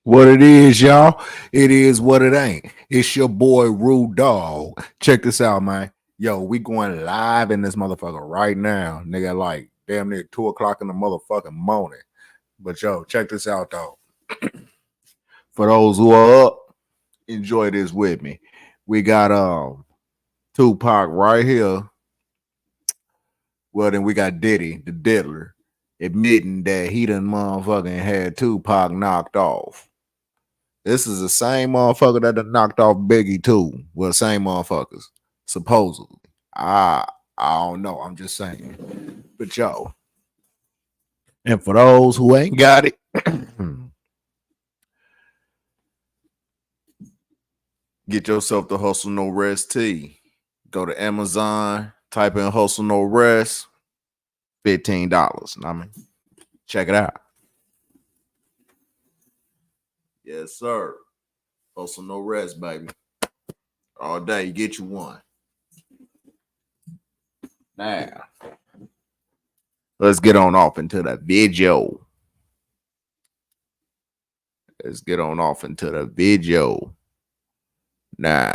What it is, y'all. It is what it ain't. It's your boy Rude Dog. Check this out, man. Yo, we going live in this motherfucker right now. Nigga, like damn near 2 o'clock in the motherfucking morning. But yo, check this out though. For those who are up, enjoy this with me. We got Tupac right here. Well, then we got Diddy, the diddler, admitting that he done motherfucking had Tupac knocked off. This is the same motherfucker that done knocked off Biggie too. Well, same motherfuckers, supposedly. I don't know. I'm just saying. But yo, and for those who ain't got it, get yourself the Hustle No Rest tee. Go to Amazon, type in Hustle No Rest, $15. I mean, check it out. Yes, sir. Hustle No Rest, baby. All day, get you one. Now, let's get on off into the video. Let's get on off into the video. Nah.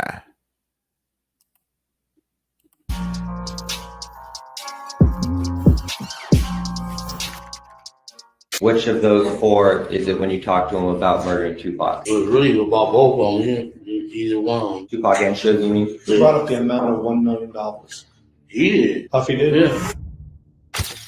Which of those four is it when you talk to him about murdering Tupac? It was really about both of them. Either one. Tupac and Suge, you mean? He brought up the amount of $1 million. He did. Puffy did? Yeah.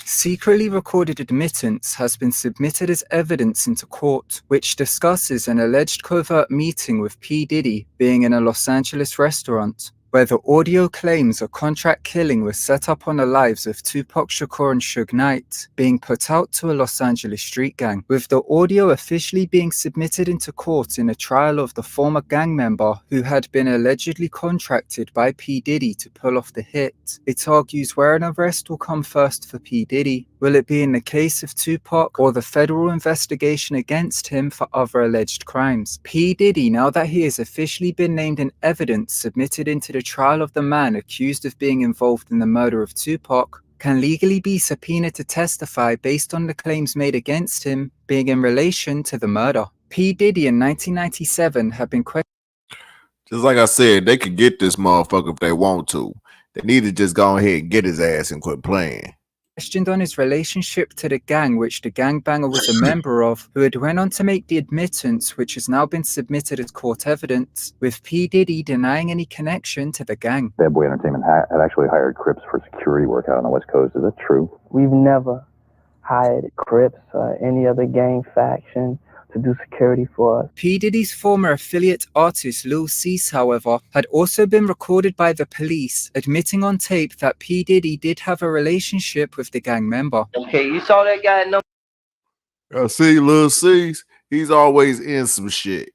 Secretly recorded admittance has been submitted as evidence into court, which discusses an alleged covert meeting with P. Diddy being in a Los Angeles restaurant, where the audio claims a contract killing was set up on the lives of Tupac Shakur and Suge Knight being put out to a Los Angeles street gang, with the audio officially being submitted into court in a trial of the former gang member who had been allegedly contracted by P. Diddy to pull off the hit. It argues where an arrest will come first for P. Diddy. Will it be in the case of Tupac or the federal investigation against him for other alleged crimes? P. Diddy, now that he has officially been named in evidence submitted into the trial of the man accused of being involved in the murder of Tupac, can legally be subpoenaed to testify based on the claims made against him being in relation to the murder. P. Diddy in 1997 had been questioned. Just like I said, they could get this motherfucker if they want to. They need to just go ahead and get his ass and quit playing. On his relationship to the gang which the gangbanger was a member of, who had went on to make the admittance which has now been submitted as court evidence, with P. Diddy denying any connection to the gang. Bad Boy Entertainment had actually hired Crips for security work out on the West Coast. Is that true? We've never hired Crips or any other gang faction to do security for us. P. Diddy's former affiliate artist Lil Cease, however, had also been recorded by the police, admitting on tape that P. Diddy did have a relationship with the gang member. Okay, you saw that guy? No. See, Lil Cease, he's always in some shit.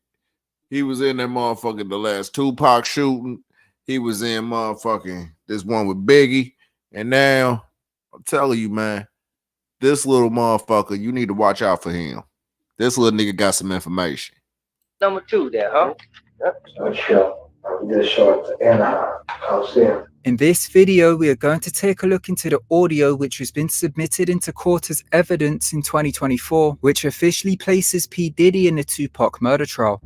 He was in that motherfucking the last Tupac shooting. He was in motherfucking this one with Biggie. And now, I'm telling you, man, this little motherfucker, you need to watch out for him. This little nigga got some information. Number two there, huh? In this video, we are going to take a look into the audio which has been submitted into court as evidence in 2024, which officially places P. Diddy in the Tupac murder trial.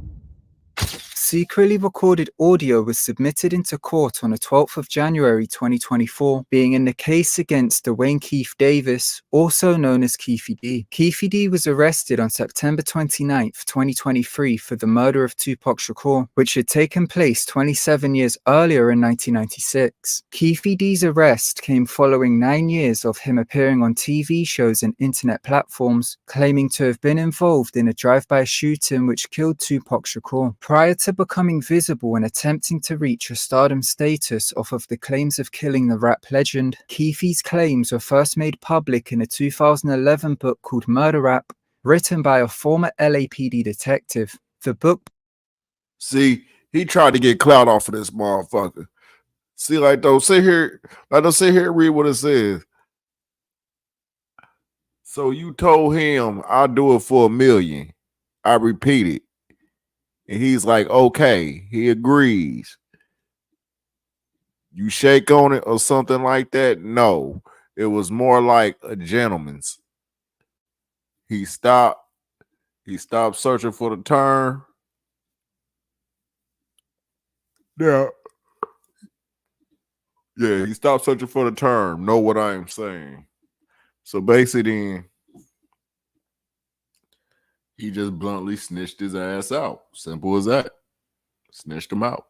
Secretly recorded audio was submitted into court on the 12th of January 2024, being in the case against Dwayne Keith Davis, also known as Keefy D. Keefy D was arrested on September 29, 2023 for the murder of Tupac Shakur, which had taken place 27 years earlier in 1996. Keefy D's arrest came following 9 years of him appearing on TV shows and internet platforms, claiming to have been involved in a drive-by shooting which killed Tupac Shakur. Prior to becoming visible and attempting to reach a stardom status off of the claims of killing the rap legend, Keefy's claims were first made public in a 2011 book called Murder Rap, written by a former LAPD detective. The book... See, he tried to get clout off of this motherfucker. See, don't sit here and read what it says. So you told him, I'll do it for $1 million. I repeat it. And he's like, okay, he agrees. You shake on it or something like that? No, it was more like a gentleman's. He stopped searching for the term. Yeah. Yeah, he stopped searching for the term. Know what I am saying. So basically then he just bluntly snitched his ass out. Simple as that. Snitched him out.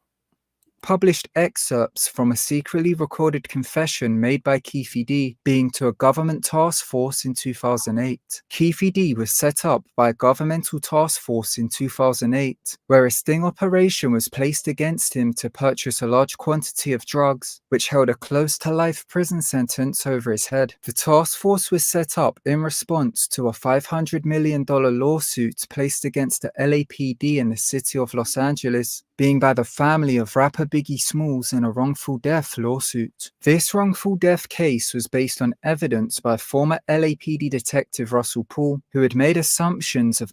Published excerpts from a secretly recorded confession made by Keefe D being to a government task force in 2008. Keefe D was set up by a governmental task force in 2008, where a sting operation was placed against him to purchase a large quantity of drugs, which held a close-to-life prison sentence over his head. The task force was set up in response to a $500 million lawsuit placed against the LAPD in the city of Los Angeles, being by the family of rapper Biggie Smalls in a wrongful death lawsuit. This wrongful death case was based on evidence by former LAPD detective Russell Poole, who had made assumptions of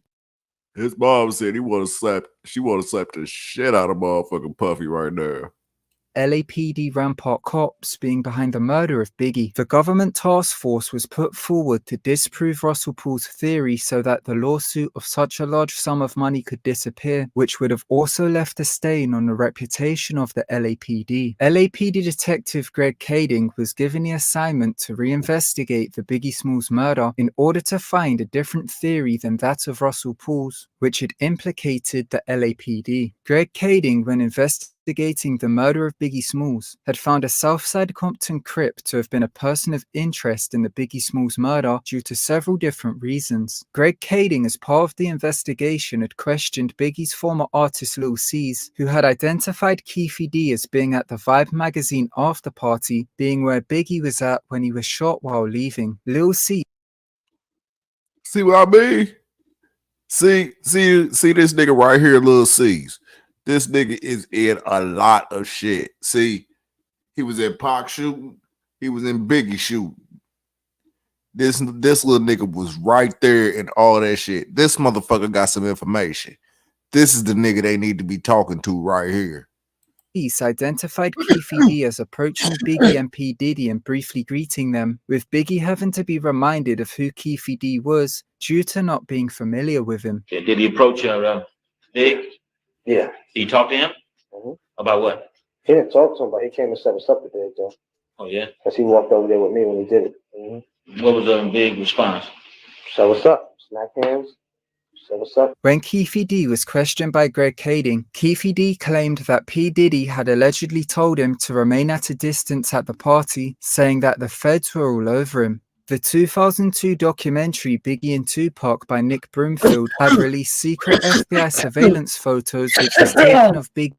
His mom said she would have slapped the shit out of motherfucking Puffy right now. LAPD Rampart cops being behind the murder of Biggie. The government task force was put forward to disprove Russell Poole's theory so that the lawsuit of such a large sum of money could disappear, which would have also left a stain on the reputation of the LAPD. LAPD detective Greg Kading was given the assignment to reinvestigate the Biggie Smalls murder in order to find a different theory than that of Russell Poole's, which had implicated the LAPD. Greg Kading, when investigating the murder of Biggie Smalls, had found a Southside Compton Crip to have been a person of interest in the Biggie Smalls murder due to several different reasons. Greg Kading, as part of the investigation, had questioned Biggie's former artist Lil C's, who had identified Keefe D as being at the Vibe magazine after party, being where Biggie was at when he was shot while leaving. Lil C. See what I mean? See this nigga right here, Lil C's. This nigga is in a lot of shit. See, he was in Pac shooting. He was in Biggie shooting. This little nigga was right there in all that shit. This motherfucker got some information. This is the nigga they need to be talking to right here. Police identified Keefe D as approaching Biggie and P. Diddy and briefly greeting them, with Biggie having to be reminded of who Keefe D was due to not being familiar with him. Did he approach Big? Yeah. Did you talk to him? About what? He didn't talk to him, but he came and set us up with Big, though. Oh, yeah? Because he walked over there with me when he did it. What was the Big response? So what's up? Smack hands. So what's up? When Keefe D was questioned by Greg Kading, Keefe D claimed that P. Diddy had allegedly told him to remain at a distance at the party, saying that the feds were all over him. The 2002 documentary Biggie and Tupac by Nick Broomfield had released secret FBI surveillance photos which was taken of Biggie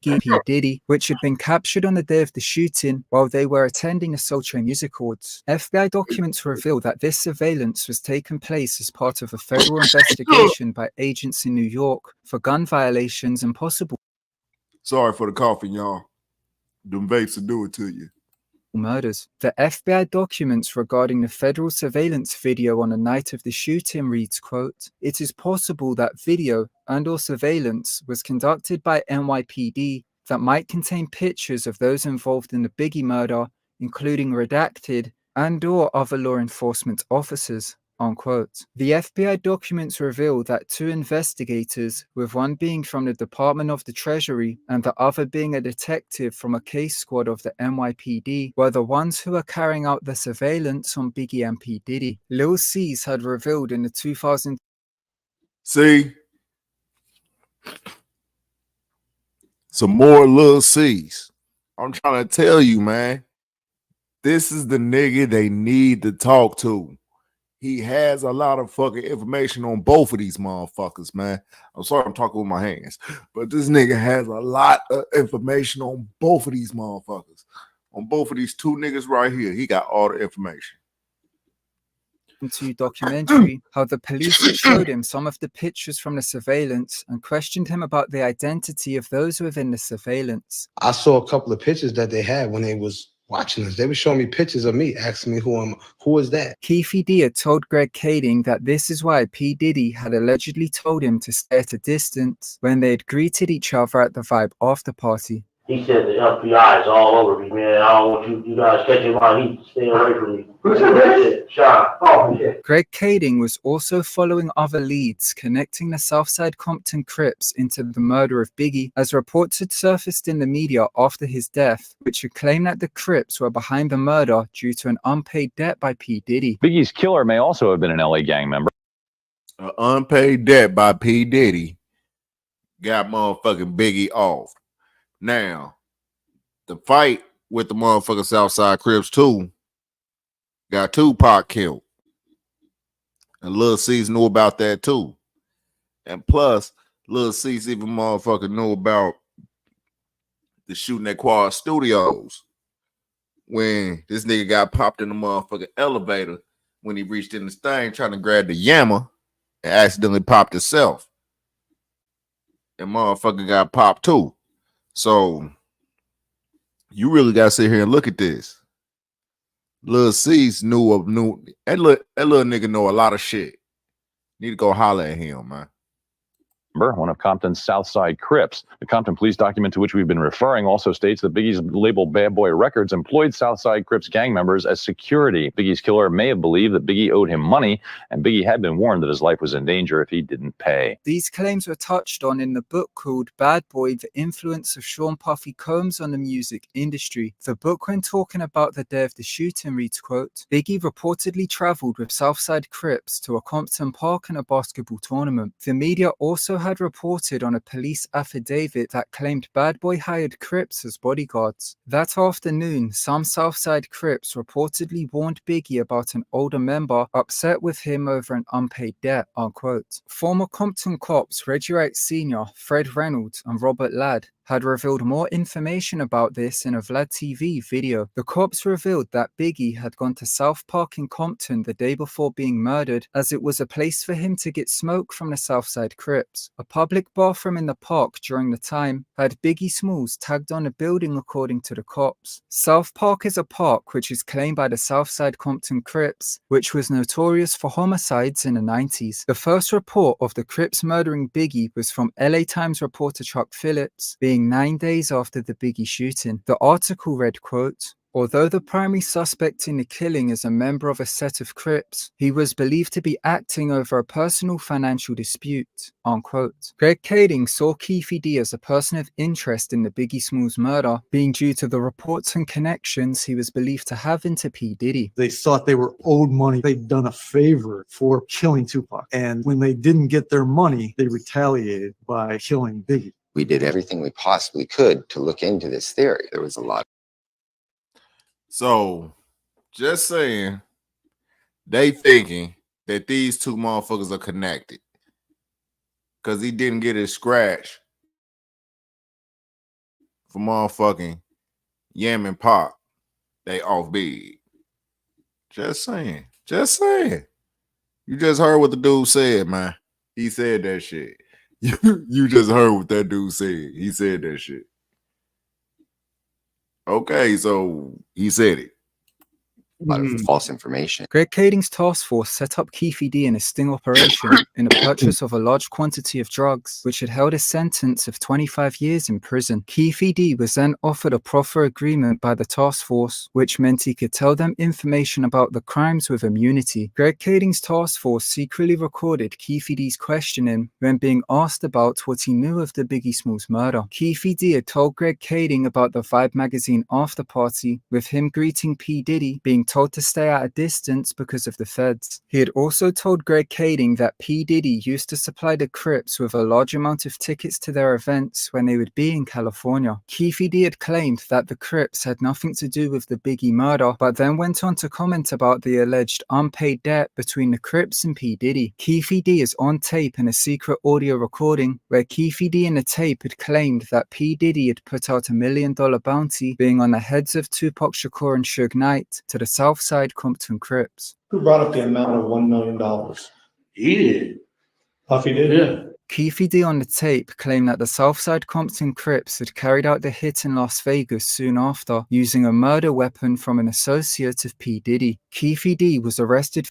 and P. Diddy, which had been captured on the day of the shooting while they were attending a Soul Train Music Awards. FBI documents reveal that this surveillance was taking place as part of a federal investigation by agents in New York for gun violations and possible Sorry for the coughing, y'all. Them vapes will do it to you. Murders. The FBI documents regarding the federal surveillance video on the night of the shooting reads, quote, "It is possible that video and/or surveillance was conducted by NYPD that might contain pictures of those involved in the Biggie murder, including redacted and/or other law enforcement officers." Unquote. The FBI documents reveal that two investigators, with one being from the Department of the Treasury and the other being a detective from a case squad of the NYPD, were the ones who were carrying out the surveillance on Biggie and P. Diddy. Lil C's had revealed in the 2000. See? Some more Lil C's. I'm trying to tell you, man. This is the nigga they need to talk to. He has a lot of fucking information on both of these motherfuckers, man. I'm sorry I'm talking with my hands, but this nigga has a lot of information on both of these motherfuckers. On both of these two niggas right here, he got all the information. Into documentary, how the police had showed him some of the pictures from the surveillance and questioned him about the identity of those within the surveillance. I saw a couple of pictures that they had when they was watching us. They were showing me pictures of me, asking me who is that? Keefe D had told Greg Kading that this is why P. Diddy had allegedly told him to stay at a distance when they had greeted each other at the Vibe after party. He said the FBI is all over me, man. I don't want you guys catching my heat. Stay away from me. Who said that? Sean. Oh, yeah. Greg Kading was also following other leads connecting the Southside Compton Crips into the murder of Biggie, as reports had surfaced in the media after his death, which had claimed that the Crips were behind the murder due to an unpaid debt by P. Diddy. Biggie's killer may also have been an LA gang member. An unpaid debt by P. Diddy got motherfucking Biggie off. Now, the fight with the motherfucking Southside Crips too got Tupac killed. And Lil C's knew about that too. And plus, Lil C's even motherfucking knew about the shooting at Quad Studios when this nigga got popped in the motherfucking elevator when he reached in this thing trying to grab the Yammer and accidentally popped himself. And motherfucker got popped too. So you really gotta sit here and look at this. Lil C's knew that little nigga know a lot of shit. Need to go holler at him, man. One of Compton's Southside Crips. The Compton police document to which we've been referring also states that Biggie's label Bad Boy Records employed Southside Crips gang members as security. Biggie's killer may have believed that Biggie owed him money, and Biggie had been warned that his life was in danger if he didn't pay. These claims were touched on in the book called Bad Boy, The Influence of Sean Puffy Combs on the Music Industry. The book, when talking about the day of the shooting, reads, quote, Biggie reportedly traveled with Southside Crips to a Compton park and a basketball tournament. The media also had reported on a police affidavit that claimed Bad Boy hired Crips as bodyguards. That afternoon, some Southside Crips reportedly warned Biggie about an older member upset with him over an unpaid debt, unquote. Former Compton cops Reggie Wright Sr., Fred Reynolds, and Robert Ladd had revealed more information about this in a Vlad TV video. The cops revealed that Biggie had gone to South Park in Compton the day before being murdered, as it was a place for him to get smoke from the Southside Crips. A public bathroom in the park during the time had Biggie Smalls tagged on a building, according to the cops. South Park is a park which is claimed by the Southside Compton Crips, which was notorious for homicides in the 90s. The first report of the Crips murdering Biggie was from LA Times reporter Chuck Phillips, being 9 days after the Biggie shooting. The article read, quote, although the primary suspect in the killing is a member of a set of Crips, he was believed to be acting over a personal financial dispute, unquote. Greg Kading saw Keefe D as a person of interest in the Biggie Smalls murder, being due to the reports and connections he was believed to have into P. Diddy. They thought they were owed money. They'd done a favor for killing Tupac. And when they didn't get their money, they retaliated by killing Biggie. We did everything we possibly could to look into this theory. There was a lot. So, just saying, they thinking that these two motherfuckers are connected because he didn't get his scratch for motherfucking Yam and Pac. They off big. Just saying. Just saying. You just heard what the dude said, man. He said that shit. You just heard what that dude said. He said that shit. Okay, so he said it. A lot of false information. Greg Kading's task force set up Keefe D in a sting operation in the purchase of a large quantity of drugs, which had held a sentence of 25 years in prison. Keefe D was then offered a proffer agreement by the task force, which meant he could tell them information about the crimes with immunity. Greg Kading's task force secretly recorded Keefe D's questioning when being asked about what he knew of the Biggie Smalls murder. Keefe D had told Greg Kading about the Vibe magazine after party, with him greeting P. Diddy, being told to stay at a distance because of the feds. He had also told Greg Kading that P. Diddy used to supply the Crips with a large amount of tickets to their events when they would be in California. Keefe D had claimed that the Crips had nothing to do with the Biggie murder, but then went on to comment about the alleged unpaid debt between the Crips and P. Diddy. Keefe D is on tape in a secret audio recording where Keefe D in the tape had claimed that P. Diddy had put out $1 million bounty being on the heads of Tupac Shakur and Suge Knight to the Southside Compton Crips. Who brought up the amount of $1 million? He did. Puffy did? Yeah. Keefe D on the tape claimed that the Southside Compton Crips had carried out the hit in Las Vegas soon after, using a murder weapon from an associate of P. Diddy. Keefe D was arrested.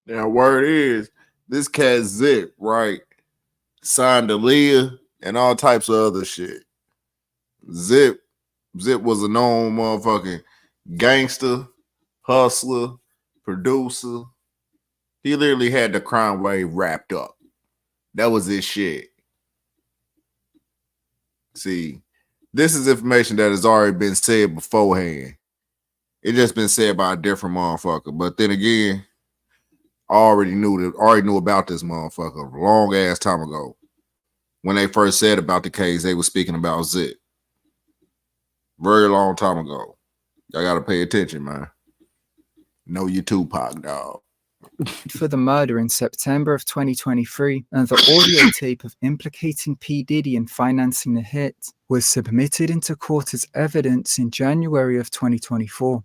Now, word is, this cat Zip, right, signed Aaliyah and all types of other shit. Zip was a known motherfucking gangster, hustler, producer. He literally had the crime wave wrapped up. That was his shit. See, this is information that has already been said beforehand. It just been said by a different motherfucker. But then again, I already knew about this motherfucker a long ass time ago. When they first said about the case, they were speaking about Zip. Very long time ago. Y'all gotta pay attention, man. Know your Tupac, dog. For the murder in September of 2023, and the audio tape of implicating P. Diddy in financing the hit was submitted into court as evidence in January of 2024.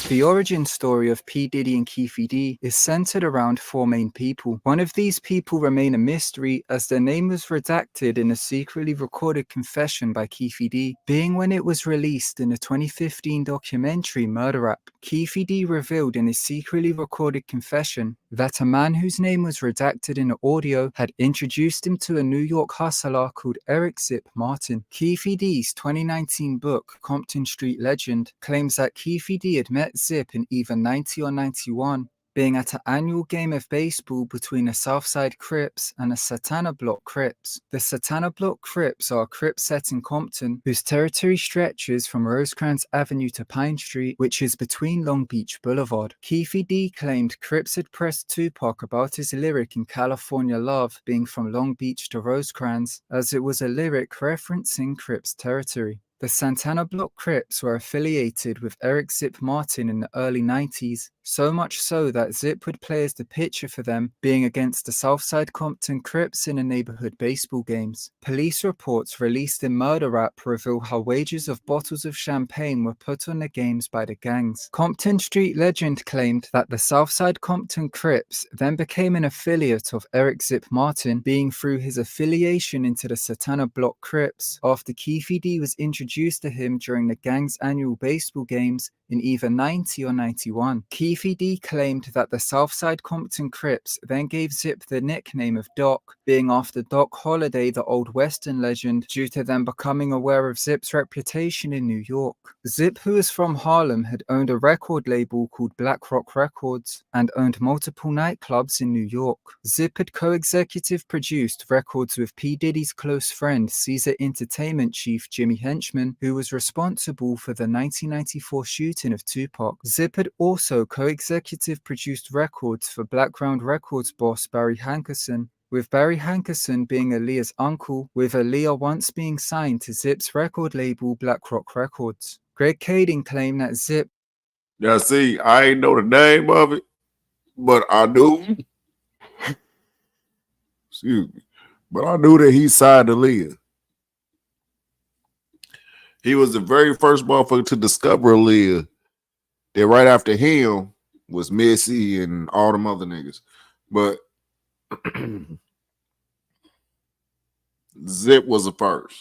The origin story of P. Diddy and Keefy D is centered around four main people. One of these people remain a mystery as their name was redacted in a secretly recorded confession by Keefy D, being when it was released in the 2015 documentary Murder Rap. Keefy D revealed in his secretly recorded confession that a man whose name was redacted in the audio had introduced him to a New York hustler called Eric Zip Martin. Keefy D's 2019 book, Compton Street Legend, claims that Keefy D had met Zip in either 90 or 91, being at an annual game of baseball between the Southside Crips and the Satana Block Crips. The Satana Block Crips are a Crip set in Compton whose territory stretches from Rosecrans Avenue to Pine Street, which is between Long Beach Boulevard. Keefy D claimed Crips had pressed Tupac about his lyric in California Love being from Long Beach to Rosecrans, as it was a lyric referencing Crips territory. The Santana Block Crips were affiliated with Eric Zip Martin in the early 90s, so much so that Zip would play as the pitcher for them, being against the Southside Compton Crips in the neighborhood baseball games. Police reports released in Murder Rap reveal how wagers of bottles of champagne were put on the games by the gangs. Compton Street Legend claimed that the Southside Compton Crips then became an affiliate of Eric Zip Martin, being through his affiliation into the Satana Block Crips after Keefy D was introduced to him during the gang's annual baseball games in either 90 or 91. Keefy D claimed that the Southside Compton Crips then gave Zip the nickname of Doc, being after Doc Holliday, the old Western legend, due to them becoming aware of Zip's reputation in New York. Zip, who is from Harlem, had owned a record label called Black Rock Records and owned multiple nightclubs in New York. Zip had co-executive produced records with P. Diddy's close friend, Caesar Entertainment chief Jimmy Henchman, who was responsible for the 1994 shooting of Tupac. Zip had also co-executive produced records for Blackground Records boss Barry Hankerson, with Barry Hankerson being Aaliyah's uncle, with Aaliyah once being signed to Zip's record label Black Rock Records. Greg Kading claimed that Zip... Now see, I ain't know the name of it, but I knew. Excuse me. But I knew that he signed Aaliyah. He was the very first motherfucker to discover Aaliyah. Then right after him was Missy and all them other niggas. But Zip was the first.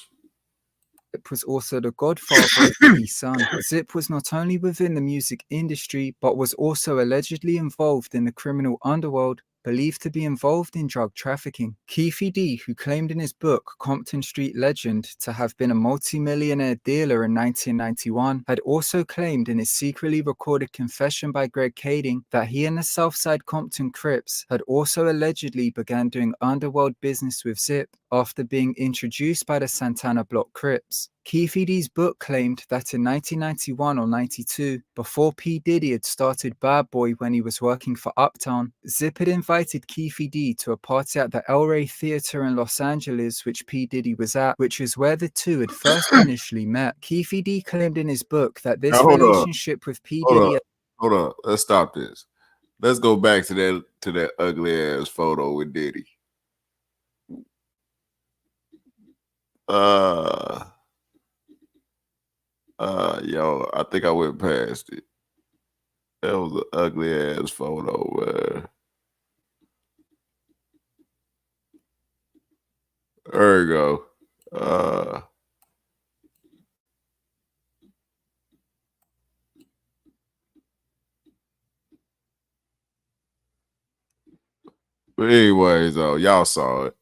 Zip was also the godfather of Biggie's son. Zip was not only within the music industry, but was also allegedly involved in the criminal underworld, believed to be involved in drug trafficking. Keefy D, who claimed in his book Compton Street Legend to have been a multi-millionaire dealer in 1991, had also claimed in his secretly recorded confession by Greg Kading that he and the Southside Compton Crips had also allegedly began doing underworld business with Zip after being introduced by the Santana Block Crips. Keefy D's book claimed that in 1991 or 92, before P. Diddy had started Bad Boy when he was working for Uptown, Zip had invited Keefy D to a party at the El Rey Theater in Los Angeles, which P. Diddy was at, which is where the two had first initially met. Keefy D claimed in his book that this relationship with P. Diddy... Hold up, let's stop this. Let's go back to that ugly ass photo with Diddy. Yo, I think I went past it. That was an ugly ass photo, man. There you go. But anyways, though, y'all saw it.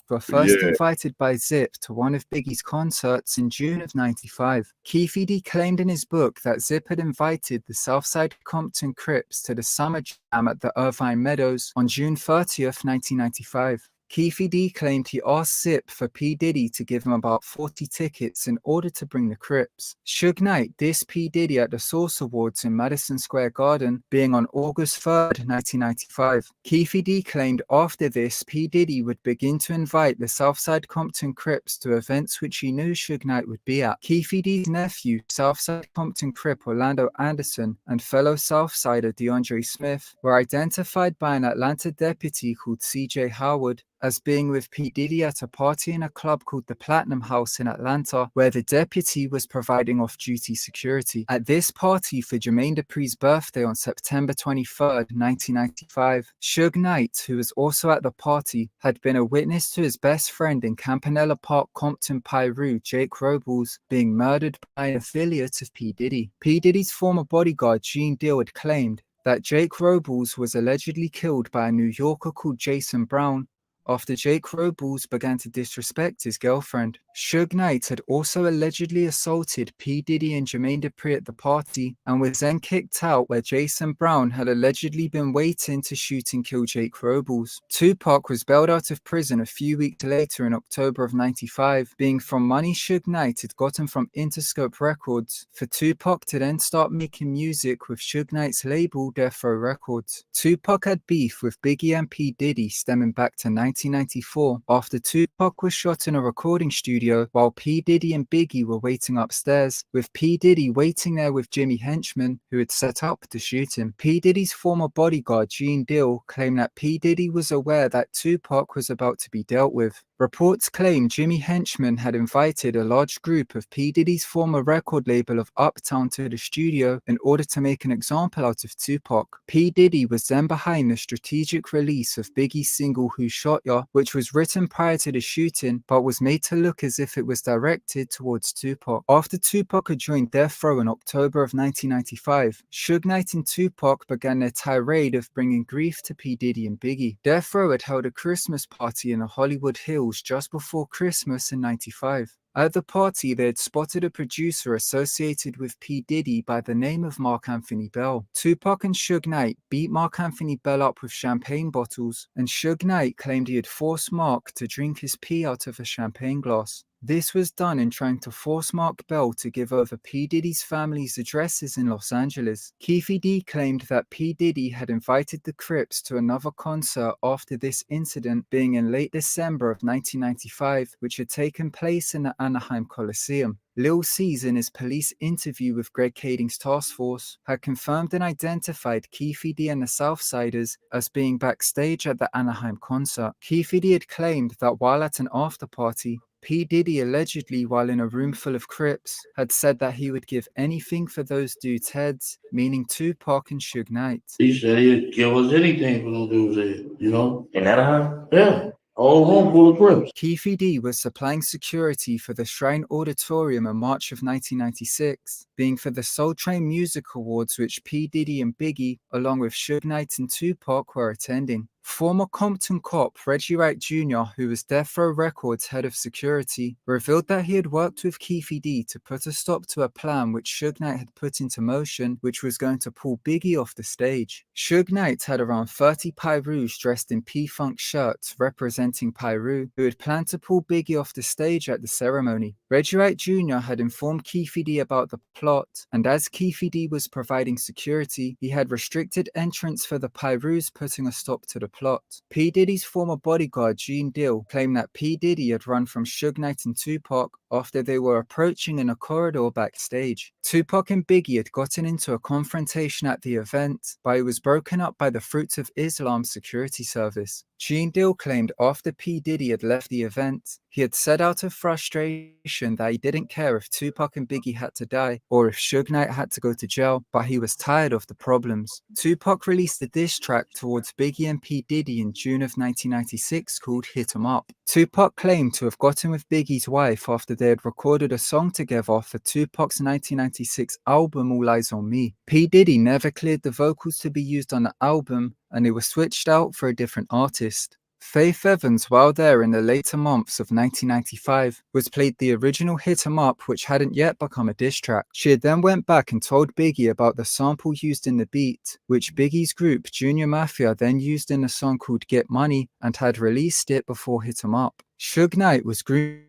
were first Yeah. invited by Zip to one of Biggie's concerts in June of '95. Keefe D claimed in his book that Zip had invited the Southside Compton Crips to the Summer Jam at the Irvine Meadows on June 30th, 1995. Keefe D claimed he asked Zip for P. Diddy to give him about 40 tickets in order to bring the Crips. Suge Knight dissed P. Diddy at the Source Awards in Madison Square Garden, being on August 3rd, 1995. Keefe D claimed after this, P. Diddy would begin to invite the Southside Compton Crips to events which he knew Suge Knight would be at. Keefe D's nephew, Southside Compton Crip Orlando Anderson, and fellow Southsider DeAndre Smith were identified by an Atlanta deputy called C.J. Howard as being with P. Diddy at a party in a club called the Platinum House in Atlanta, where the deputy was providing off-duty security. At this party for Jermaine Dupri's birthday on September 23rd, 1995, Suge Knight, who was also at the party, had been a witness to his best friend in Campanella Park, Compton, Piru, Jake Robles, being murdered by an affiliate of P. Diddy. P. Diddy's former bodyguard, Gene Deal, had claimed that Jake Robles was allegedly killed by a New Yorker called Jason Brown after Jake Robles began to disrespect his girlfriend. Suge Knight had also allegedly assaulted P. Diddy and Jermaine Dupri at the party and was then kicked out where Jason Brown had allegedly been waiting to shoot and kill Jake Robles. Tupac was bailed out of prison a few weeks later in October of '95, being from money Suge Knight had gotten from Interscope Records for Tupac to then start making music with Suge Knight's label Death Row Records. Tupac had beef with Biggie and P. Diddy stemming back to 1994 after Tupac was shot in a recording studio while P. Diddy and Biggie were waiting upstairs, with P. Diddy waiting there with Jimmy Henchman, who had set up to shoot him. P. Diddy's former bodyguard, Gene Deal, claimed that P. Diddy was aware that Tupac was about to be dealt with. Reports claim Jimmy Henchman had invited a large group of P. Diddy's former record label of Uptown to the studio in order to make an example out of Tupac. P. Diddy was then behind the strategic release of Biggie's single Who Shot Ya, which was written prior to the shooting but was made to look as if it was directed towards Tupac. After Tupac had joined Death Row in October of 1995, Suge Knight and Tupac began their tirade of bringing grief to P. Diddy and Biggie. Death Row had held a Christmas party in the Hollywood Hills just before Christmas in '95. At the party, they had spotted a producer associated with P. Diddy by the name of Mark Anthony Bell. Tupac and Suge Knight beat Mark Anthony Bell up with champagne bottles, and Suge Knight claimed he had forced Mark to drink his pee out of a champagne glass. This was done in trying to force Mark Bell to give over P. Diddy's family's addresses in Los Angeles. Keefe D claimed that P. Diddy had invited the Crips to another concert after this incident, being in late December of 1995, which had taken place in the Anaheim Coliseum. Lil C's, in his police interview with Greg Kading's task force, had confirmed and identified Keefe D and the Southsiders as being backstage at the Anaheim concert. Keefe D had claimed that while at an after party, P. Diddy allegedly, while in a room full of Crips, had said that he would give anything for those dudes' heads, meaning Tupac and Suge Knight. He said he'd give us anything for them dudes' head, you know? In Anaheim? Yeah. Whole room full of Crips. Keefe D was supplying security for the Shrine Auditorium in March of 1996, being for the Soul Train Music Awards, which P. Diddy and Biggie, along with Suge Knight and Tupac, were attending. Former Compton cop Reggie Wright Jr., who was Death Row Records head of security, revealed that he had worked with Keefe D to put a stop to a plan which Suge Knight had put into motion, which was going to pull Biggie off the stage. Suge Knight had around 30 Pyrus dressed in P-Funk shirts representing Piru, who had planned to pull Biggie off the stage at the ceremony. Reggie Wright Jr. had informed Keefe D about the plot, and as Keefe D was providing security, he had restricted entrance for the Pyrus, putting a stop to the plot. P. Diddy's former bodyguard, Gene Deal, claimed that P. Diddy had run from Suge Knight and Tupac after they were approaching in a corridor backstage. Tupac and Biggie had gotten into a confrontation at the event, but it was broken up by the Fruits of Islam security service. Gene Deal claimed after P. Diddy had left the event, he had said out of frustration that he didn't care if Tupac and Biggie had to die or if Suge Knight had to go to jail, but he was tired of the problems. Tupac released a diss track towards Biggie and P. Diddy in June of 1996 called Hit 'Em Up. Tupac claimed to have gotten with Biggie's wife after they had recorded a song together for Tupac's 1996 album All Eyes on Me. P. Diddy never cleared the vocals to be used on the album, and they were switched out for a different artist. Faith Evans, while there in the later months of 1995, was played the original Hit 'Em Up, which hadn't yet become a diss track. She had then went back and told Biggie about the sample used in the beat, which Biggie's group Junior Mafia then used in a song called Get Money and had released it before Hit 'Em Up. Suge Knight was grooming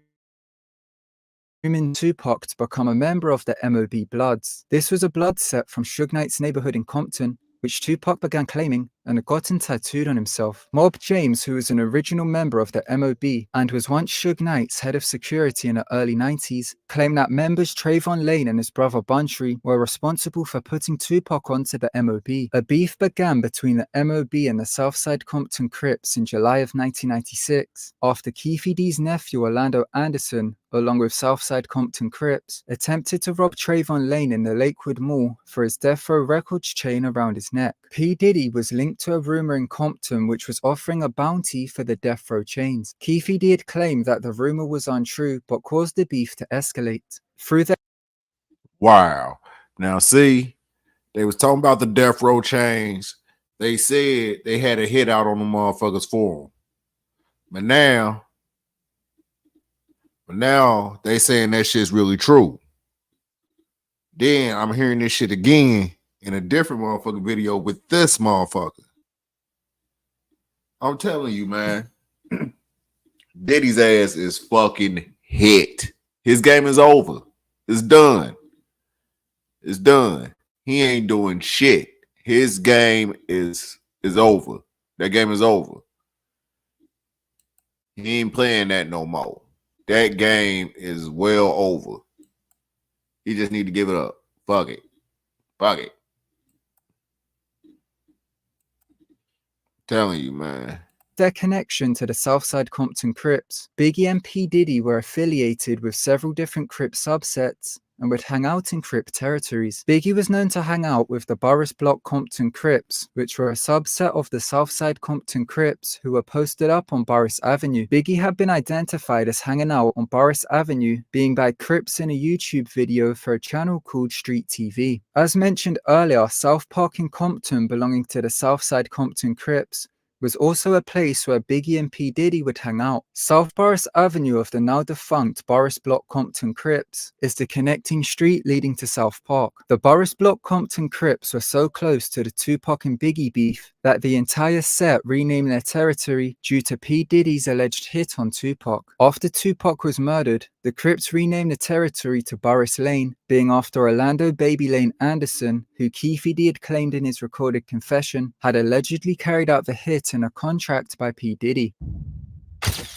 Tupac to become a member of the MOB Bloods. This was a blood set from Suge Knight's neighborhood in Compton, which Tupac began claiming and had gotten tattooed on himself. Mob James, who was an original member of the MOB and was once Suge Knight's head of security in the early 90s, claimed that members Trayvon Lane and his brother Buntry were responsible for putting Tupac onto the MOB. A beef began between the MOB and the Southside Compton Crips in July of 1996, after Keefe D's nephew Orlando Anderson, along with Southside Compton Crips, attempted to rob Trayvon Lane in the Lakewood Mall for his Death Row Records chain around his neck. P. Diddy was linked to a rumor in Compton which was offering a bounty for the Death Row chains. Keefe D had claimed that the rumor was untrue but caused the beef to escalate. Through the Wow. Now see, they was talking about the Death Row chains. They said they had a hit out on the motherfuckers for them. But now they saying that shit's really true. Then I'm hearing this shit again in a different motherfucking video with this motherfucker. I'm telling you, man, Diddy's ass is fucking hit. His game is over. It's done. It's done. He ain't doing shit. His game is over. That game is over. He ain't playing that no more. That game is well over. He just need to give it up. Fuck it. Fuck it. Telling you, man. Their connection to the Southside Compton Crips, Biggie and P. Diddy were affiliated with several different Crip subsets and would hang out in Crip territories. Biggie was known to hang out with the Boris Block Compton Crips, which were a subset of the Southside Compton Crips who were posted up on Boris Avenue. Biggie had been identified as hanging out on Boris Avenue, being by Crips in a YouTube video for a channel called Street TV. As mentioned earlier, South Park in Compton, belonging to the Southside Compton Crips, was also a place where Biggie and P. Diddy would hang out. South Boris Avenue of the now defunct Boris Block Compton Crips is the connecting street leading to South Park. The Boris Block Compton Crips were so close to the Tupac and Biggie beef that the entire set renamed their territory due to P. Diddy's alleged hit on Tupac. After Tupac was murdered, the Crips renamed the territory to Boris Lane, being after Orlando Baby Lane Anderson, who Keefe D had claimed in his recorded confession had allegedly carried out the hit in a contract by P. Diddy.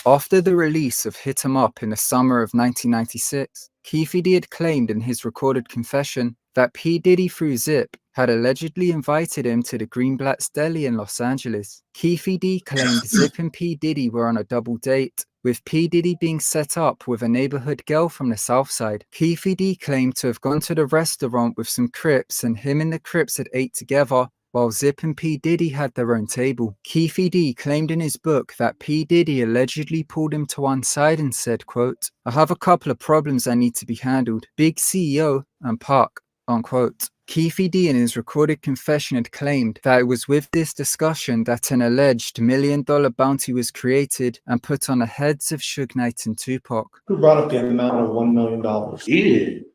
After the release of Hit 'Em Up in the summer of 1996, Keefe D had claimed in his recorded confession that P. Diddy through Zip had allegedly invited him to the Greenblatt's Deli in Los Angeles. Keefe D claimed Zip and P. Diddy were on a double date, with P. Diddy being set up with a neighborhood girl from the South Side. Keefe D claimed to have gone to the restaurant with some Crips and him and the Crips had ate together, while Zip and P. Diddy had their own table. Keefe D claimed in his book that P. Diddy allegedly pulled him to one side and said, quote, "I have a couple of problems that need to be handled. Big CEO and Pac," unquote. Keefe D in his recorded confession had claimed that it was with this discussion that an alleged $1 million bounty was created and put on the heads of Suge Knight and Tupac. Who brought up the amount of $1 million? He did.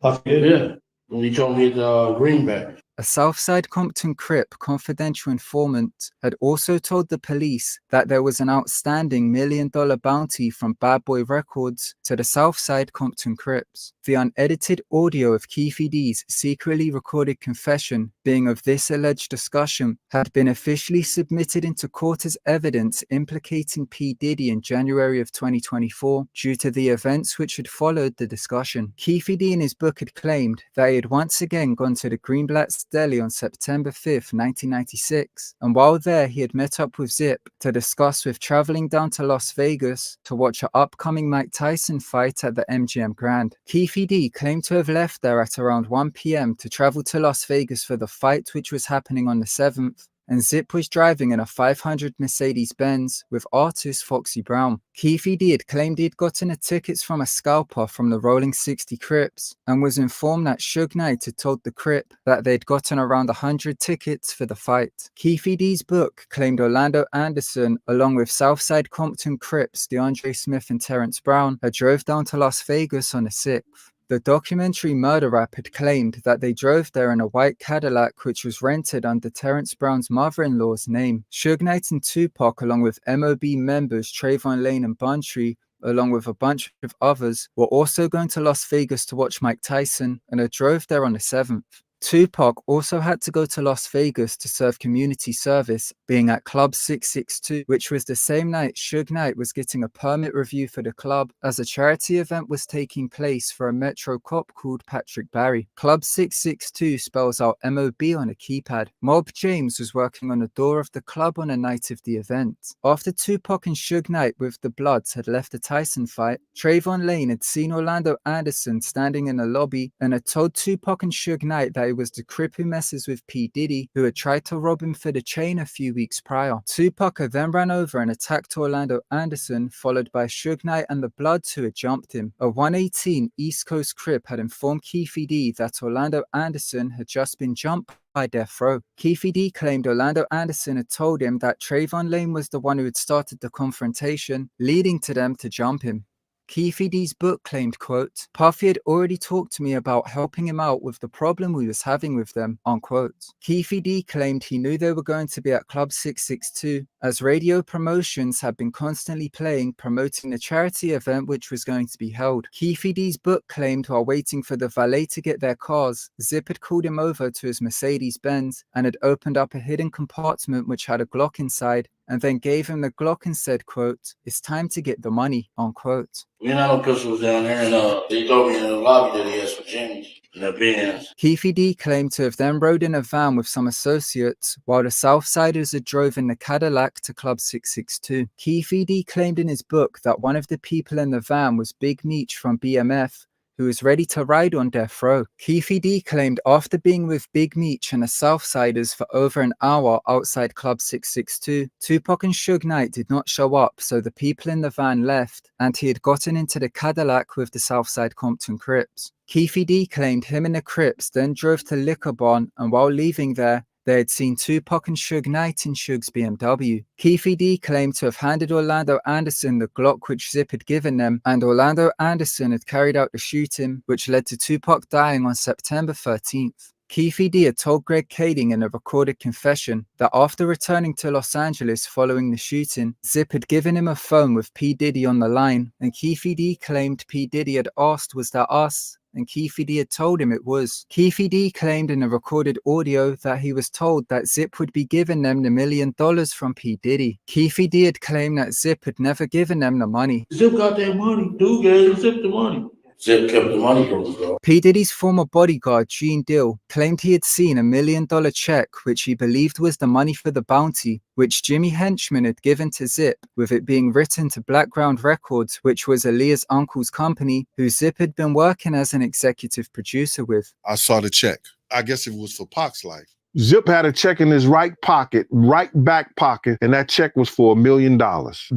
Puffy did? Yeah. When he told me the greenback. A Southside Compton Crip confidential informant had also told the police that there was an outstanding $1 million bounty from Bad Boy Records to the Southside Compton Crips. The unedited audio of Keefe D's secretly recorded confession being of this alleged discussion had been officially submitted into court as evidence implicating P. Diddy in January of 2024 due to the events which had followed the discussion. Keefe D in his book had claimed that he had once again gone to the Greenblatt's Deli on September 5th, 1996, and while there he had met up with Zip to discuss with traveling down to Las Vegas to watch an upcoming Mike Tyson fight at the MGM Grand. Keefe D claimed to have left there at around 1 p.m. to travel to Las Vegas for the fight which was happening on the 7th, and Zip was driving in a 500 Mercedes-Benz with artist Foxy Brown. Keefe D had claimed he'd gotten the tickets from a scalper from the Rolling 60 Crips and was informed that Suge Knight had told the Crip that they'd gotten around 100 tickets for the fight. Keefe D's book claimed Orlando Anderson, along with Southside Compton Crips DeAndre Smith and Terrence Brown, had drove down to Las Vegas on the 6th. The documentary Murder Rap had claimed that they drove there in a white Cadillac which was rented under Terrence Brown's mother-in-law's name. Suge Knight and Tupac, along with MOB members Trayvon Lane and Buntree, along with a bunch of others, were also going to Las Vegas to watch Mike Tyson and had drove there on the 7th. Tupac also had to go to Las Vegas to serve community service, being at Club 662, which was the same night Suge Knight was getting a permit review for the club as a charity event was taking place for a Metro cop called Patrick Barry. Club 662 spells out MOB on a keypad. Mob James was working on the door of the club on the night of the event. After Tupac and Suge Knight with the Bloods had left the Tyson fight, Trayvon Lane had seen Orlando Anderson standing in the lobby and had told Tupac and Suge Knight that it was the Crip who messes with P. Diddy, who had tried to rob him for the chain a few weeks prior. Tupac had then ran over and attacked Orlando Anderson, followed by Suge Knight and the Bloods who had jumped him. A 118 East Coast Crip had informed Keefe D that Orlando Anderson had just been jumped by Death Row. Keefe D claimed Orlando Anderson had told him that Trayvon Lane was the one who had started the confrontation, leading to them to jump him. Keefe D's book claimed, quote, Puffy had already talked to me about helping him out with the problem we was having with them, unquote. Keefe D claimed he knew they were going to be at Club 662, as radio promotions had been constantly playing promoting the charity event which was going to be held. Keefe D's book claimed while waiting for the valet to get their cars, Zip had called him over to his Mercedes-Benz and had opened up a hidden compartment which had a Glock inside, and then gave him the Glock and said, quote, it's time to get the money, unquote. We had no pistols down there, and they told me in the lobby that he had some Jimmys in the Benz. Keefe D claimed to have then rode in a van with some associates, while the Southsiders had drove in the Cadillac to Club 662. Keefe D claimed in his book that one of the people in the van was Big Meech from BMF, who was ready to ride on death row. Keefe D claimed after being with Big Meech and the Southsiders for over an hour outside Club 662, Tupac and Suge Knight did not show up, so the people in the van left, and he had gotten into the Cadillac with the Southside Compton Crips. Keefe D claimed him and the Crips then drove to Liquor Barn, and while leaving there, they had seen Tupac and Suge Knight in Suge's BMW. Keefe D claimed to have handed Orlando Anderson the Glock which Zip had given them, and Orlando Anderson had carried out the shooting, which led to Tupac dying on September 13th. Keefe D had told Greg Kading in a recorded confession that after returning to Los Angeles following the shooting, Zip had given him a phone with P. Diddy on the line, and Keefe D claimed P. Diddy had asked, was that us? And Keefe D had told him it was. Keefe D claimed in a recorded audio that he was told that Zip would be giving them the $1 million from P. Diddy. Keefe D had claimed that Zip had never given them the money. Zip got that money. Dude gave Zip the money. Zip kept the money from him, bro. P. Diddy's former bodyguard, Gene Dill, claimed he had seen $1 million check, which he believed was the money for the bounty, which Jimmy Henchman had given to Zip, with it being written to Blackground Records, which was Aaliyah's uncle's company, who Zip had been working as an executive producer with. I saw the check. I guess it was for Pac's life. Zip had a check in his right pocket, right back pocket, and that check was for $1 million.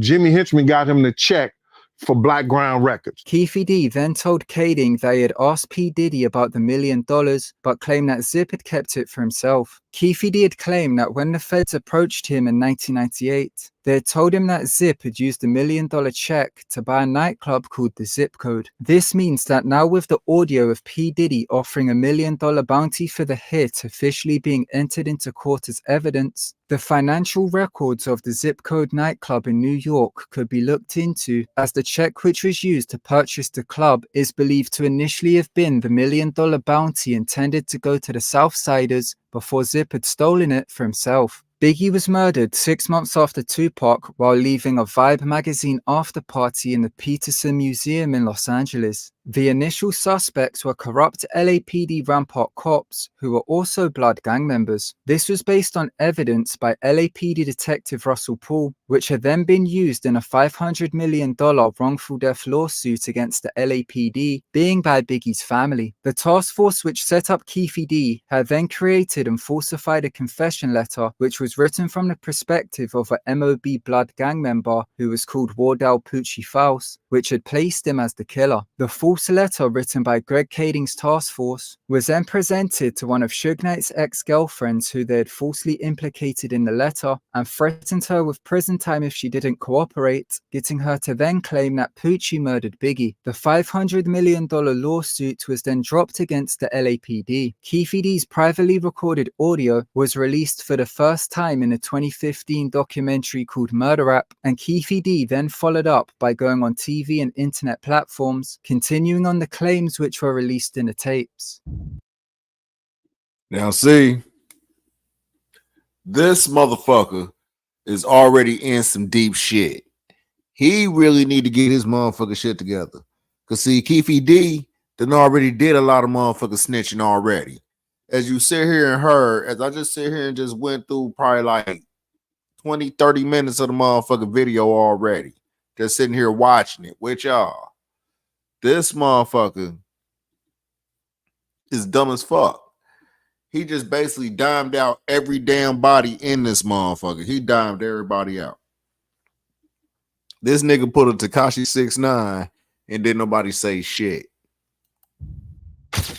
Jimmy Henchman got him the check for Blackground Records. Keefe D then told Kading they had asked P. Diddy about the $1 million, but claimed that Zip had kept it for himself. Keefe D had claimed that when the feds approached him in 1998, they had told him that Zip had used $1 million check to buy a nightclub called the Zip Code. This means that now with the audio of P. Diddy offering $1 million bounty for the hit officially being entered into court as evidence, the financial records of the Zip Code nightclub in New York could be looked into, as the check which was used to purchase the club is believed to initially have been the $1 million bounty intended to go to the Southsiders before Zip had stolen it for himself. Biggie was murdered 6 months after Tupac while leaving a Vibe magazine after party in the Peterson Museum in Los Angeles. The initial suspects were corrupt LAPD Rampart cops who were also Blood gang members. This was based on evidence by LAPD Detective Russell Paul, which had then been used in a $500 million wrongful death lawsuit against the LAPD, being by Biggie's family. The task force which set up Keefe D had then created and falsified a confession letter which was written from the perspective of a MOB Blood gang member who was called Wardell Poochie Faust, which had placed him as the killer. The false letter written by Greg Kading's task force was then presented to one of Suge Knight's ex-girlfriends who they had falsely implicated in the letter and threatened her with prison time if she didn't cooperate, getting her to then claim that Poochie murdered Biggie. The $500 million lawsuit was then dropped against the LAPD. Keefe D's privately recorded audio was released for the first time in a 2015 documentary called Murder Rap, and Keefe D then followed up by going on TV and internet platforms, continuing on the claims which were released in the tapes. Now see, this motherfucker is already in some deep shit. He really need to get his motherfucking shit together. Cause see, Keefe D done already did a lot of motherfucking snitching already. As you sit here and heard, as I just sit here and just went through probably like 20, 30 minutes of the motherfucking video already. Just sitting here watching it with y'all. This motherfucker is dumb as fuck. He just basically dimed out every damn body in this motherfucker. He dimed everybody out. This nigga put a Tekashi 6ix9ine and didn't nobody say shit.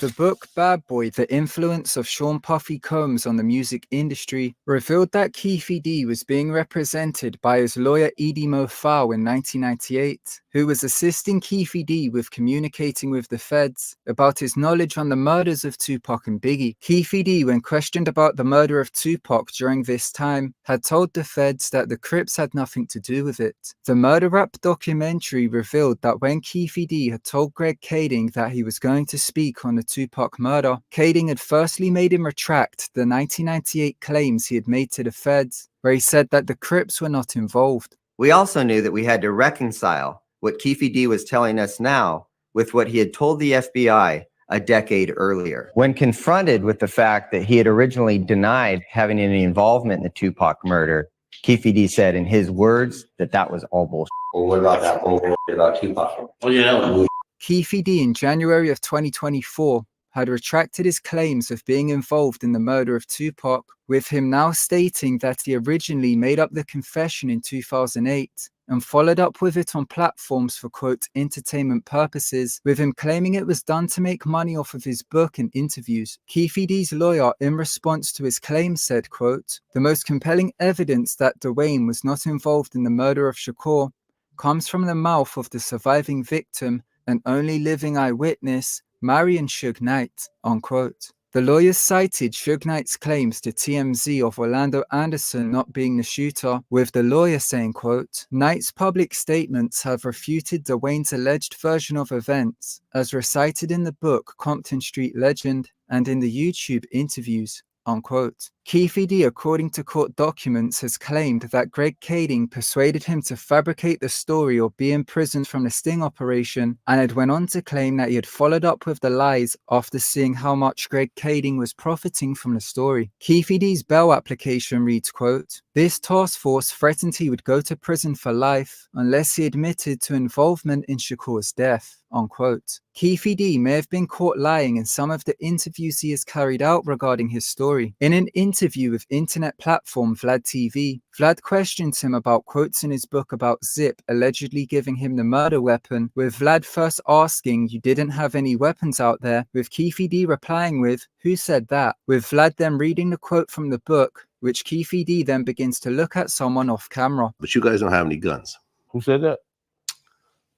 The book Bad Boy, The Influence of Sean Puffy Combs on the Music Industry revealed that Keefe D was being represented by his lawyer Edie Mofao in 1998, who was assisting Keefe D with communicating with the feds about his knowledge on the murders of Tupac and Biggie. Keefe D, when questioned about the murder of Tupac during this time, had told the feds that the Crips had nothing to do with it. The Murder Rap documentary revealed that when Keefe D had told Greg Kading that he was going to speak on the Tupac murder, Kading had firstly made him retract the 1998 claims he had made to the feds, where he said that the Crips were not involved. We also knew that we had to reconcile what Keefe D was telling us now with what he had told the FBI a decade earlier. When confronted with the fact that he had originally denied having any involvement in the Tupac murder, Keefe D said in his words that that was all bullshit. Well, what about that bullshit about Tupac? Oh yeah, that was Keefe D in January of 2024 had retracted his claims of being involved in the murder of Tupac, with him now stating that he originally made up the confession in 2008 and followed up with it on platforms for, quote, entertainment purposes, with him claiming it was done to make money off of his book and interviews. Keefe D's lawyer, in response to his claim, said, quote, the most compelling evidence that Dwayne was not involved in the murder of Shakur comes from the mouth of the surviving victim and only living eyewitness, Marion Suge Knight, unquote. The lawyers cited Suge Knight's claims to TMZ of Orlando Anderson not being the shooter, with the lawyer saying, quote, Knight's public statements have refuted Dwayne's alleged version of events, as recited in the book Compton Street Legend and in the YouTube interviews, unquote. Keefe D, according to court documents, has claimed that Greg Kading persuaded him to fabricate the story or be imprisoned from the sting operation, and had went on to claim that he had followed up with the lies after seeing how much Greg Kading was profiting from the story. Keefe D's bail application reads, quote, this task force threatened he would go to prison for life unless he admitted to involvement in Shakur's death, unquote. Keefe D may have been caught lying in some of the interviews he has carried out regarding his story. In an interview with internet platform Vlad TV, Vlad questions him about quotes in his book about Zip allegedly giving him the murder weapon, with Vlad first asking, you didn't have any weapons out there, with Keefe D replying with, who said that? With Vlad then reading the quote from the book, which Keefe D then begins to look at someone off camera. But you guys don't have any guns. Who said that?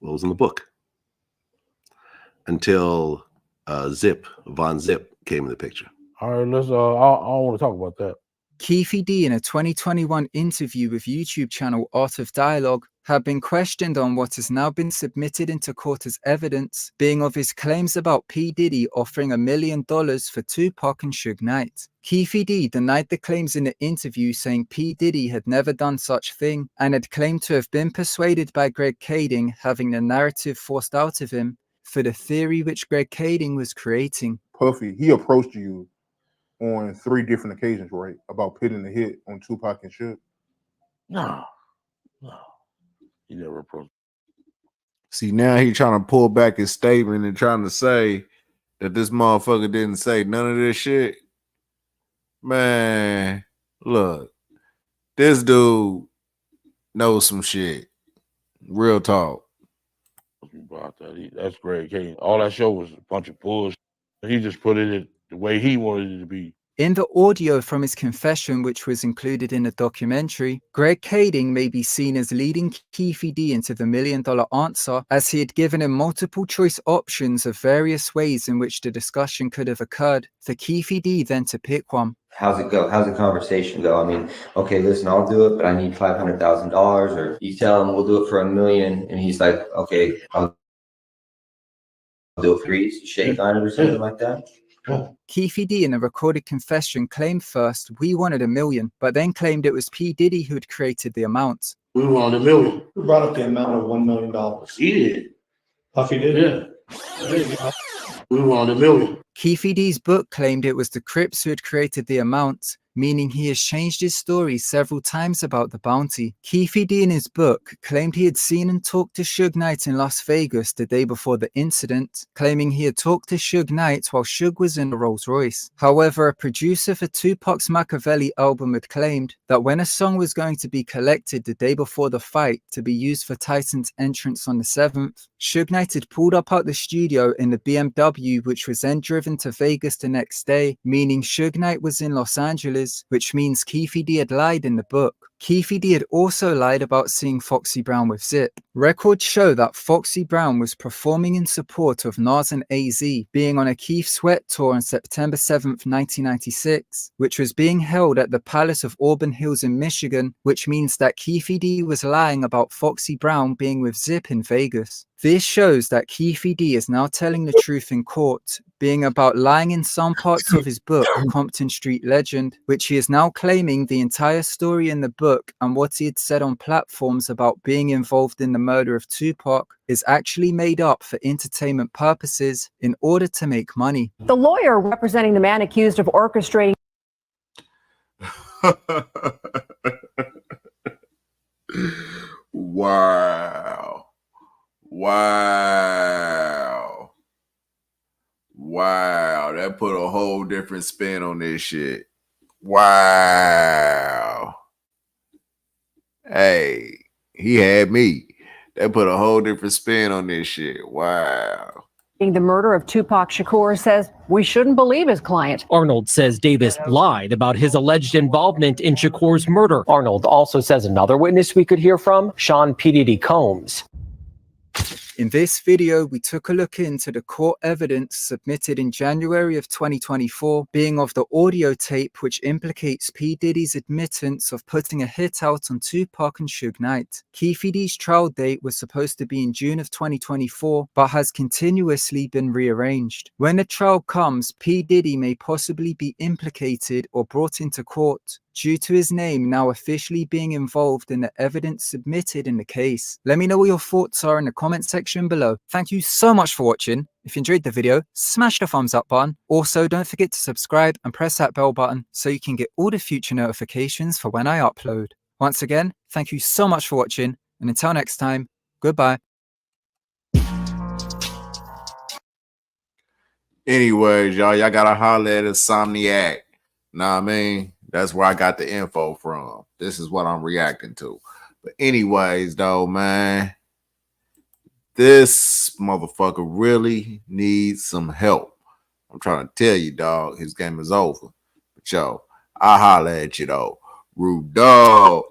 Well, it was in the book. Until Von Zip came in the picture. All right, let's. I don't want to talk about that. Keefe D, in a 2021 interview with YouTube channel Art of Dialogue, had been questioned on what has now been submitted into court as evidence, being of his claims about P. Diddy offering $1 million for Tupac and Suge Knight. Keefe D denied the claims in the interview, saying P. Diddy had never done such thing and had claimed to have been persuaded by Greg Kading, having the narrative forced out of him, for the theory which Greg Kading was creating. Puffy, he approached you on 3 different occasions, right? About pitting the hit on Tupac and Suge. No, he never approached. See, now he trying to pull back his statement and trying to say that this motherfucker didn't say none of this shit. Man, look, this dude knows some shit. Real talk. About that. That's Greg Kading. All that show was a bunch of bullshit. He just put it the way he wanted it to be. In the audio from his confession, which was included in the documentary, Greg Kading may be seen as leading Keefe D into the $1 million answer, as he had given him multiple choice options of various ways in which the discussion could have occurred, for Keefe D then to pick one. How's it go? How's the conversation go? I mean, okay, listen, I'll do it, but I need $500,000. Or you tell him we'll do it for $1 million, and he's like, okay, I'll do it for $3, shake on it or something like that. Keefe D in a recorded confession claimed first we wanted $1 million, but then claimed it was P. Diddy who had created the amount. We wanted $1 million. Who brought up the amount of $1 million? He did. Puffy did? Yeah. We wanted $1 million. Keefe D's book claimed it was the Crips who had created the amount, meaning he has changed his story several times about the bounty. Keefe D in his book claimed he had seen and talked to Suge Knight in Las Vegas the day before the incident, claiming he had talked to Suge Knight while Suge was in a Rolls Royce. However, a producer for Tupac's Machiavelli album had claimed that when a song was going to be collected the day before the fight to be used for Titan's entrance on the 7th, Suge Knight had pulled up out the studio in the BMW, which was then driven to Vegas the next day, meaning Suge Knight was in Los Angeles, which means Keefe D had lied in the book. Keefe D had also lied about seeing Foxy Brown with Zip. Records show that Foxy Brown was performing in support of Nas and AZ, being on a Keith Sweat tour on September 7th, 1996, which was being held at the Palace of Auburn Hills in Michigan, which means that Keefe D was lying about Foxy Brown being with Zip in Vegas. This shows that Keefe D is now telling the truth in court, being about lying in some parts of his book, Compton Street Legend, which he is now claiming the entire story in the book and what he had said on platforms about being involved in the murder of Tupac is actually made up for entertainment purposes in order to make money. The lawyer representing the man accused of orchestrating Wow. Wow, that put a whole different spin on this shit. Wow. Hey, he had me. That put a whole different spin on this shit. Wow. the murder of Tupac Shakur says we shouldn't believe his client. Arnold says Davis lied about his alleged involvement in Shakur's murder. Arnold also says another witness we could hear from, Sean P. Diddy Combs. In this video, we took a look into the court evidence submitted in January of 2024, being of the audio tape which implicates P. Diddy's admittance of putting a hit out on Tupac and Suge Knight. Keefe D's trial date was supposed to be in June of 2024, but has continuously been rearranged. When the trial comes, P. Diddy may possibly be implicated or brought into court, due to his name now officially being involved in the evidence submitted in the case. Let me know what your thoughts are in the comment section below. Thank you so much for watching. If you enjoyed the video, smash the thumbs up button. Also, don't forget to subscribe and press that bell button so you can get all the future notifications for when I upload. Once again, thank you so much for watching, and until next time, goodbye. Anyways, y'all gotta holler at Insomniac. Know what I mean? That's where I got the info from. This is what I'm reacting to. But anyways, though, man, this motherfucker really needs some help. I'm trying to tell you, dog, his game is over. But yo, I holler at you, though. Rude dog.